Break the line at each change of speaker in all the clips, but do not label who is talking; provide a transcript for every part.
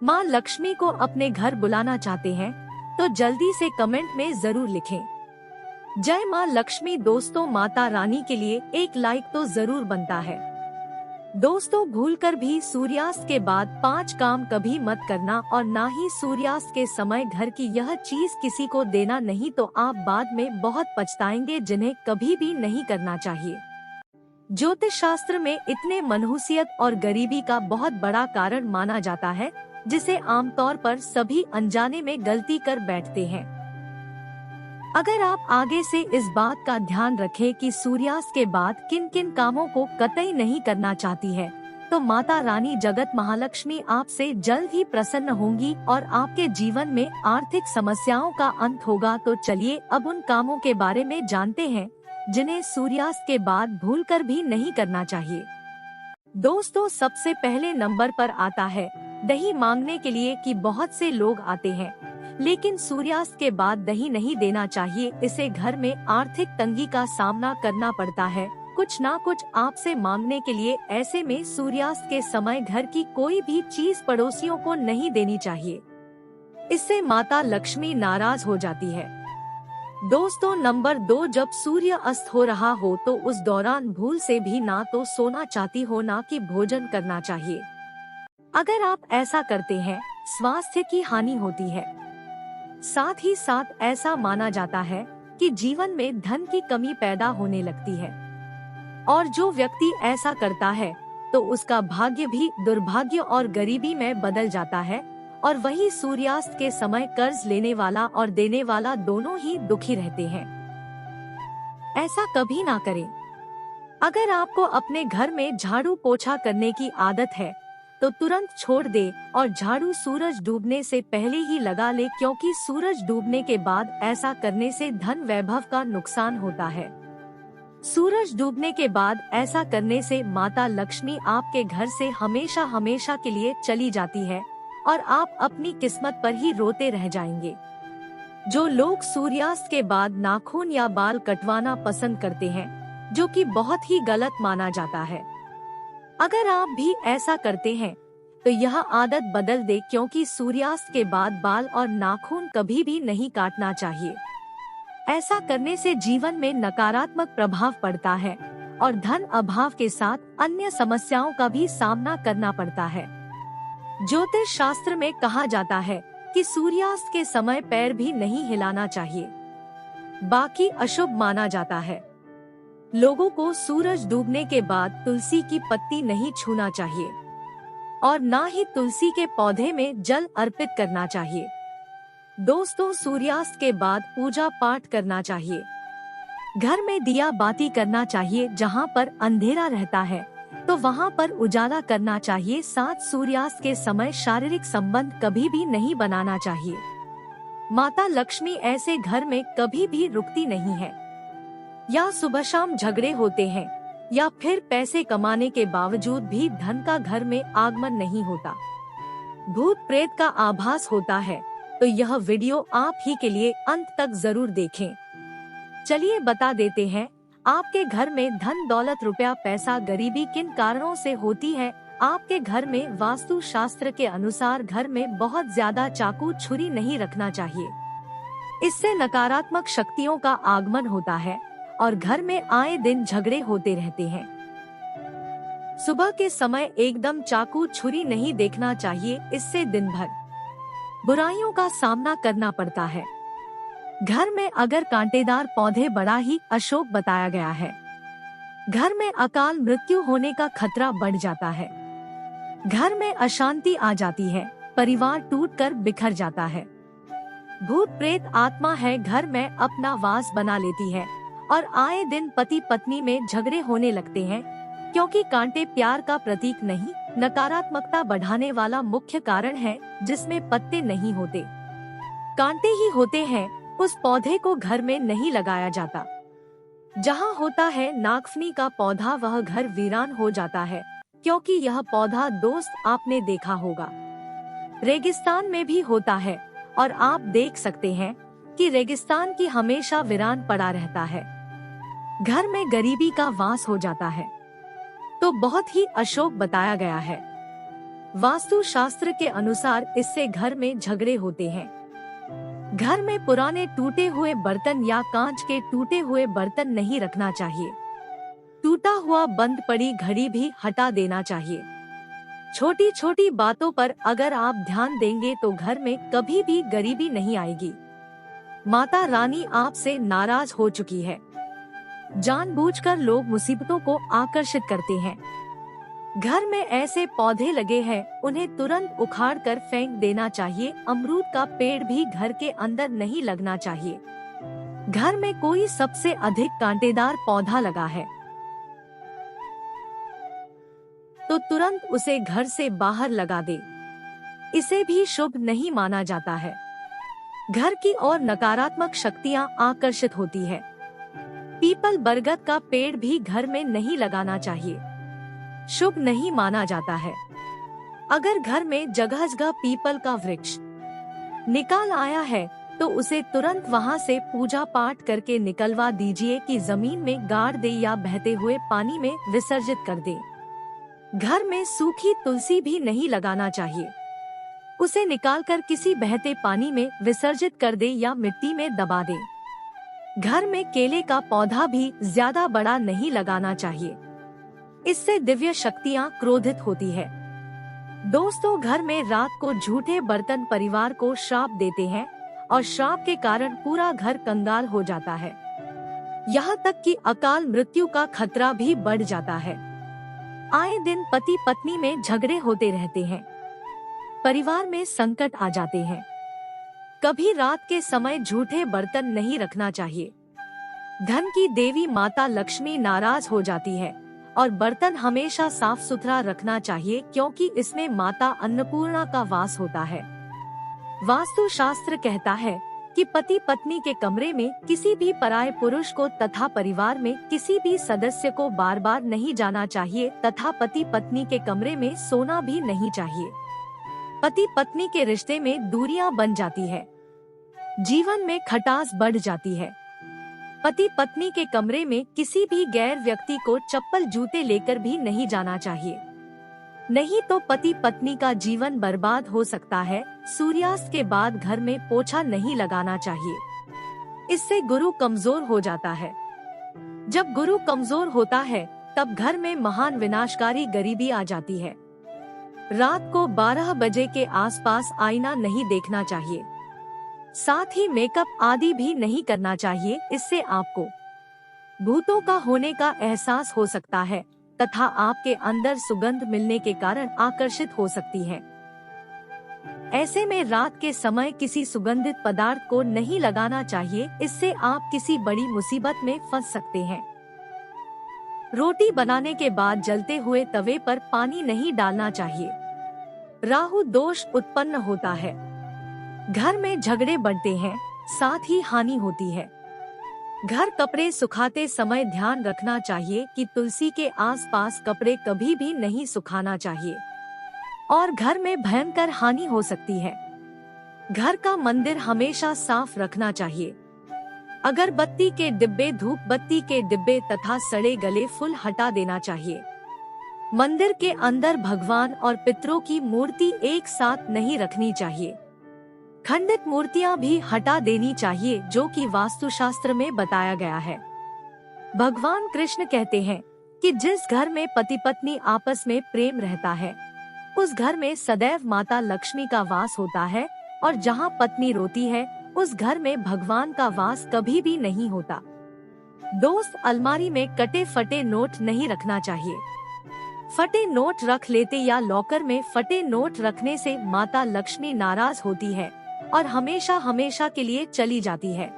माँ लक्ष्मी को अपने घर बुलाना चाहते हैं तो जल्दी से कमेंट में जरूर लिखें। जय माँ लक्ष्मी। दोस्तों, माता रानी के लिए एक लाइक तो जरूर बनता है। दोस्तों, भूलकर भी सूर्यास्त के बाद 5 काम कभी मत करना और ना ही सूर्यास्त के समय घर की यह चीज किसी को देना, नहीं तो आप बाद में बहुत पछताएंगे, जिन्हें कभी भी नहीं करना चाहिए। ज्योतिष शास्त्र में इतने मनहूसियत और गरीबी का बहुत बड़ा कारण माना जाता है, जिसे आमतौर पर सभी अनजाने में गलती कर बैठते हैं। अगर आप आगे से इस बात का ध्यान रखें कि सूर्यास्त के बाद किन किन कामों को कतई नहीं करना चाहती है, तो माता रानी जगत महालक्ष्मी आपसे जल्द ही प्रसन्न होंगी और आपके जीवन में आर्थिक समस्याओं का अंत होगा। तो चलिए अब उन कामों के बारे में जानते हैं जिन्हें सूर्यास्त के बाद भूलकर भी नहीं करना चाहिए। दोस्तों, सबसे पहले नंबर पर आता है दही मांगने के लिए कि बहुत से लोग आते हैं, लेकिन सूर्यास्त के बाद दही नहीं देना चाहिए। इसे घर में आर्थिक तंगी का सामना करना पड़ता है, कुछ ना कुछ आपसे मांगने के लिए। ऐसे में सूर्यास्त के समय घर की कोई भी चीज पड़ोसियों को नहीं देनी चाहिए, इससे माता लक्ष्मी नाराज हो जाती है। दोस्तों, नंबर 2, जब सूर्य अस्त हो रहा हो तो उस दौरान भूल से भी ना तो सोना चाहती हो ना कि भोजन करना चाहिए। अगर आप ऐसा करते हैं, स्वास्थ्य की हानि होती है। साथ ही साथ ऐसा माना जाता है कि जीवन में धन की कमी पैदा होने लगती है, और जो व्यक्ति ऐसा करता है तो उसका भाग्य भी दुर्भाग्य और गरीबी में बदल जाता है, और वही सूर्यास्त के समय कर्ज लेने वाला और देने वाला दोनों ही दुखी रहते हैं। ऐसा कभी ना करें। अगर आपको अपने घर में झाड़ू पोछा करने की आदत है तो तुरंत छोड़ दे और झाड़ू सूरज डूबने से पहले ही लगा ले, क्योंकि सूरज डूबने के बाद ऐसा करने से धन वैभव का नुकसान होता है। सूरज डूबने के बाद ऐसा करने से माता लक्ष्मी आपके घर से हमेशा हमेशा के लिए चली जाती है और आप अपनी किस्मत पर ही रोते रह जाएंगे। जो लोग सूर्यास्त के बाद नाखून या बाल कटवाना पसंद करते हैं, जो कि बहुत ही गलत माना जाता है, अगर आप भी ऐसा करते हैं तो यह आदत बदल दे, क्योंकि सूर्यास्त के बाद बाल और नाखून कभी भी नहीं काटना चाहिए। ऐसा करने से जीवन में नकारात्मक प्रभाव पड़ता है और धन अभाव के साथ अन्य समस्याओं का भी सामना करना पड़ता है। ज्योतिष शास्त्र में कहा जाता है कि सूर्यास्त के समय पैर भी नहीं हिलाना चाहिए, बाकी अशुभ माना जाता है। लोगों को सूरज डूबने के बाद तुलसी की पत्ती नहीं छूना चाहिए और ना ही तुलसी के पौधे में जल अर्पित करना चाहिए। दोस्तों, सूर्यास्त के बाद पूजा पाठ करना चाहिए। घर में दिया बाती करना चाहिए। जहां पर अंधेरा रहता है तो वहां पर उजाला करना चाहिए। साथ सूर्यास्त के समय शारीरिक संबंध कभी भी नहीं बनाना चाहिए। माता लक्ष्मी ऐसे घर में कभी भी रुकती नहीं है। या सुबह शाम झगड़े होते हैं या फिर पैसे कमाने के बावजूद भी धन का घर में आगमन नहीं होता, भूत प्रेत का आभास होता है, तो यह वीडियो आप ही के लिए अंत तक जरूर देखें। चलिए बता देते हैं आपके घर में धन दौलत रुपया पैसा गरीबी किन कारणों से होती है। आपके घर में वास्तु शास्त्र के अनुसार घर में बहुत ज्यादा चाकू छुरी नहीं रखना चाहिए। इससे नकारात्मक शक्तियों का आगमन होता है और घर में आए दिन झगड़े होते रहते हैं। सुबह के समय एकदम चाकू छुरी नहीं देखना चाहिए, इससे दिन भर बुराइयों का सामना करना पड़ता है। घर में अगर कांटेदार पौधे बड़ा ही अशुभ बताया गया है। घर में अकाल मृत्यु होने का खतरा बढ़ जाता है। घर में अशांति आ जाती है, परिवार टूटकर बिखर जाता है। भूत प्रेत आत्मा है घर में अपना वास बना लेती है और आए दिन पति पत्नी में झगड़े होने लगते हैं, क्योंकि कांटे प्यार का प्रतीक नहीं, नकारात्मकता बढ़ाने वाला मुख्य कारण है, जिसमें पत्ते नहीं होते, कांटे ही होते हैं। उस पौधे को घर में नहीं लगाया जाता। जहाँ होता है नागफनी का पौधा, वह घर वीरान हो जाता है, क्योंकि यह पौधा दोस्त आपने देखा होगा रेगिस्तान में भी होता है, और आप देख सकते हैं कि रेगिस्तान की हमेशा वीरान पड़ा रहता है। घर में गरीबी का वास हो जाता है, तो बहुत ही अशुभ बताया गया है। वास्तु शास्त्र के अनुसार इससे घर में झगड़े होते हैं। घर में पुराने टूटे हुए बर्तन या कांच के टूटे हुए बर्तन नहीं रखना चाहिए। टूटा हुआ बंद पड़ी घड़ी भी हटा देना चाहिए। छोटी छोटी बातों पर अगर आप ध्यान देंगे तो घर में कभी भी गरीबी नहीं आएगी। माता रानी आपसे नाराज हो चुकी है। जानबूझकर लोग मुसीबतों को आकर्षित करते हैं। घर में ऐसे पौधे लगे हैं, उन्हें तुरंत उखाड़कर फेंक देना चाहिए। अमरूद का पेड़ भी घर के अंदर नहीं लगना चाहिए। घर में कोई सबसे अधिक कांटेदार पौधा लगा है तो तुरंत उसे घर से बाहर लगा दे। इसे भी शुभ नहीं माना जाता है। घर की ओर नकारात्मक शक्तियां आकर्षित होती है। पीपल बरगद का पेड़ भी घर में नहीं लगाना चाहिए, शुभ नहीं माना जाता है। अगर घर में जगह जगह पीपल का वृक्ष निकाल आया है तो उसे तुरंत वहां से पूजा पाठ करके निकलवा दीजिए कि जमीन में गाड़ दे या बहते हुए पानी में विसर्जित कर दे। घर में सूखी तुलसी भी नहीं लगाना चाहिए। उसे निकालकर किसी बहते पानी में विसर्जित कर दे या मिट्टी में दबा दे। घर में केले का पौधा भी ज्यादा बड़ा नहीं लगाना चाहिए, इससे दिव्य शक्तियां क्रोधित होती है। दोस्तों, घर में रात को झूठे बर्तन परिवार को श्राप देते हैं और श्राप के कारण पूरा घर कंगाल हो जाता है। यहाँ तक कि अकाल मृत्यु का खतरा भी बढ़ जाता है। आए दिन पति पत्नी में झगड़े होते रहते हैं, परिवार में संकट आ जाते हैं। कभी रात के समय झूठे बर्तन नहीं रखना चाहिए। धन की देवी माता लक्ष्मी नाराज हो जाती है और बर्तन हमेशा साफ सुथरा रखना चाहिए, क्योंकि इसमें माता अन्नपूर्णा का वास होता है। वास्तु शास्त्र कहता है कि पति पत्नी के कमरे में किसी भी पराये पुरुष को तथा परिवार में किसी भी सदस्य को बार बार नहीं जाना चाहिए तथा पति पत्नी के कमरे में सोना भी नहीं चाहिए। पति पत्नी के रिश्ते में दूरियां बन जाती है, जीवन में खटास बढ़ जाती है। पति पत्नी के कमरे में किसी भी गैर व्यक्ति को चप्पल जूते लेकर भी नहीं जाना चाहिए, नहीं तो पति पत्नी का जीवन बर्बाद हो सकता है। सूर्यास्त के बाद घर में पोछा नहीं लगाना चाहिए, इससे गुरु कमजोर हो जाता है। जब गुरु कमजोर होता है तब घर में महान विनाशकारी गरीबी आ जाती है। रात को 12 बजे के आसपास आईना नहीं देखना चाहिए, साथ ही मेकअप आदि भी नहीं करना चाहिए। इससे आपको भूतों का होने का एहसास हो सकता है तथा आपके अंदर सुगंध मिलने के कारण आकर्षित हो सकती है। ऐसे में रात के समय किसी सुगंधित पदार्थ को नहीं लगाना चाहिए, इससे आप किसी बड़ी मुसीबत में फंस सकते हैं। रोटी बनाने के बाद जलते हुए तवे पर पानी नहीं डालना चाहिए, राहु दोष उत्पन्न होता है। घर में झगड़े बढ़ते हैं, साथ ही हानि होती है। घर कपड़े सुखाते समय ध्यान रखना चाहिए कि तुलसी के आसपास कपड़े कभी भी नहीं सुखाना चाहिए और घर में भयंकर हानि हो सकती है। घर का मंदिर हमेशा साफ रखना चाहिए। अगरबत्ती के डिब्बे, धूप बत्ती के डिब्बे तथा सड़े गले फूल हटा देना चाहिए। मंदिर के अंदर भगवान और पितरों की मूर्ति एक साथ नहीं रखनी चाहिए। खंडित मूर्तियां भी हटा देनी चाहिए, जो कि वास्तुशास्त्र में बताया गया है। भगवान कृष्ण कहते हैं कि जिस घर में पति पत्नी आपस में प्रेम रहता है उस घर में सदैव माता लक्ष्मी का वास होता है, और जहां पत्नी रोती है उस घर में भगवान का वास कभी भी नहीं होता। दोस्त, अलमारी में कटे फटे नोट नहीं रखना चाहिए। फटे नोट रख लेते या लॉकर में फटे नोट रखने से माता लक्ष्मी नाराज होती है और हमेशा हमेशा के लिए चली जाती है।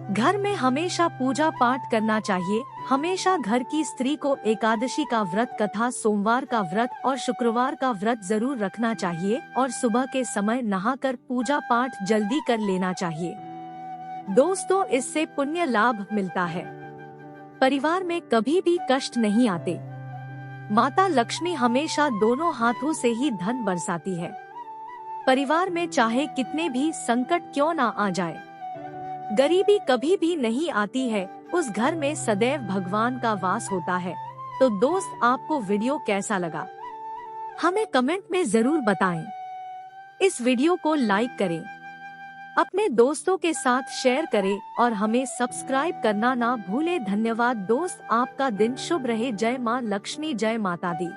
घर में हमेशा पूजा पाठ करना चाहिए। हमेशा घर की स्त्री को एकादशी का व्रत तथा सोमवार का व्रत और शुक्रवार का व्रत जरूर रखना चाहिए और सुबह के समय नहाकर पूजा पाठ जल्दी कर लेना चाहिए। दोस्तों, इससे पुण्य लाभ मिलता है। परिवार में कभी भी कष्ट नहीं आते। माता लक्ष्मी हमेशा दोनों हाथों से ही धन बरसाती है। परिवार में चाहे कितने भी संकट क्यों ना आ जाए, गरीबी कभी भी नहीं आती है। उस घर में सदैव भगवान का वास होता है। तो दोस्त, आपको वीडियो कैसा लगा हमें कमेंट में जरूर बताएं। इस वीडियो को लाइक करें, अपने दोस्तों के साथ शेयर करें और हमें सब्सक्राइब करना ना भूलें। धन्यवाद दोस्त, आपका दिन शुभ रहे। जय मां लक्ष्मी, जय माता दी।